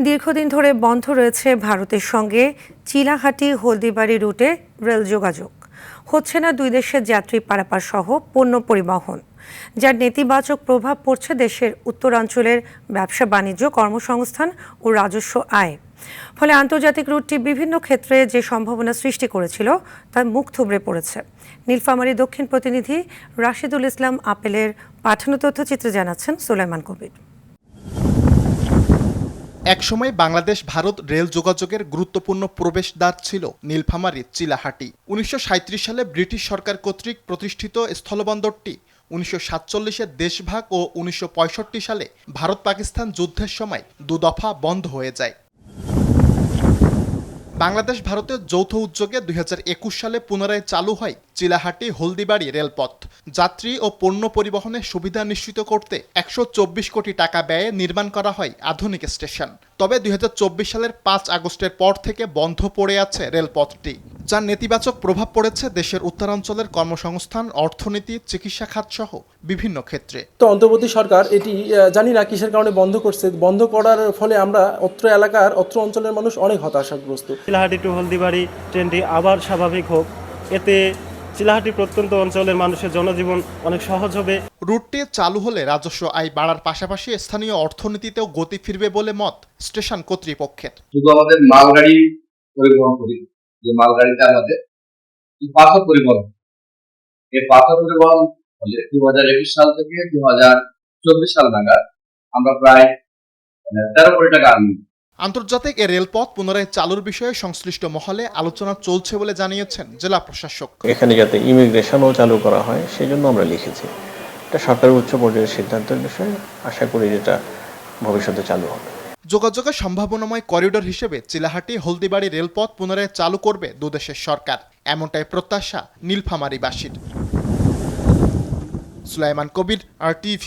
দীর্ঘদিন ধরে বন্ধ রয়েছে ভারতের সঙ্গে চিলাহাটি হলদিবাড়ি রুটে রেল যোগাযোগ। হচ্ছে না দুই দেশের যাত্রী পারাপার সহ পণ্য পরিবহন, যার নেতিবাচক প্রভাব পড়ছে দেশের উত্তরাঞ্চলের ব্যবসা বাণিজ্য, কর্মসংস্থান ও রাজস্ব আয়। ফলে আন্তর্জাতিক রুটটি বিভিন্ন ক্ষেত্রে যে সম্ভাবনা সৃষ্টি করেছিল তার মুখ থুবড়ে পড়েছে। নীলফামারী দক্ষিণ প্রতিনিধি রাশিদুল ইসলাম আপেলের পাঠানো তথ্যচিত্রে জানাচ্ছেন সুলাইমান কবির। একসময় বাংলাদেশ ভারত রেল যোগাযোগের গুরুত্বপূর্ণ প্রবেশদ্বার ছিল নীলফামারীর চিলাহাটি। ১৯৩৭ সালে ব্রিটিশ সরকার কর্তৃক প্রতিষ্ঠিত স্থলবন্দরটি ১৯৪৭-এর দেশভাগ ও ১৯৬৫ সালে ভারত পাকিস্তান যুদ্ধের সময় দুদফা বন্ধ হয়ে যায়। বাংলাদেশ ভারতের যৌথ উদ্যোগে ২০২১ সালে পুনরায় চালু হয় চিলাহাটি হলদিবাড়ি রেলপথ। যাত্রী ও পণ্য পরিবহনের সুবিধা নিশ্চিত করতে ১২৪ কোটি টাকা ব্যয়ে নির্মাণ করা হয় আধুনিক স্টেশন। তবে ২০২৪ সালের ৫ আগস্টের পর থেকে বন্ধ পড়ে আছে রেলপথটি, যার নেতিবাচক প্রভাব পড়েছে দেশের উত্তরাঞ্চলের কর্মসংস্থান, অর্থনীতি, চিকিৎসা খাত সহ বিভিন্ন ক্ষেত্রে। তো অন্তর্বর্তী সরকার এটি জানি না কিসের কারণে বন্ধ করছে। বন্ধ করার ফলে আমরা অত্র এলাকার অত্র অঞ্চলের মানুষ অনেক হতাশাগ্রস্ত। চিলাহাটি টু হলদিবাড়ি ট্রেনটি আবার স্বাভাবিক হোক, এতে চিলাহাটি প্রত্যন্ত অঞ্চলের মানুষের জনজীবন অনেক সহজ হবে। রুটটি চালু হলে রাজস্ব আয় বাড়ার পাশাপাশি স্থানীয় অর্থনীতিতেও গতি ফিরবে বলে মত স্টেশন কর্তৃপক্ষের। শুধু আমাদের মালগাড়ি পরিবহন করি, যে মালগাড়িতে আমাদের পাথর পরিবহন, এই পাথর পরিবহন হলে ২০২১ সাল থেকে ২০২৪ সাল নাগাদ আমরা প্রায় ১৩ কোটি টাকা আনি। আন্তর্জাতিক এ রেলপথ পুনরায় চালুর বিষয়ে সংশ্লিষ্ট মহলে আলোচনা চলছে বলে জানিয়েছেন জেলা প্রশাসক। এখানে যাতে ইমিগ্রেশনও চালু করা হয় সেজন্য আমরা লিখেছি। এটা সরকারের উচ্চ পর্যায়ের সিদ্ধান্তের বিষয়ে, আশা করি যেটা ভবিষ্যতে চালু হবে। যোগাযোগের সম্ভাবনাময় করিডোর হিসেবে চিলাহাটি হলদিবাড়ি রেলপথ পুনরায় চালু করবে দুদেশের সরকার, এমনটাই প্রত্যাশা নীলফামারীবাসীর। সুলাইমান কবির, RTV।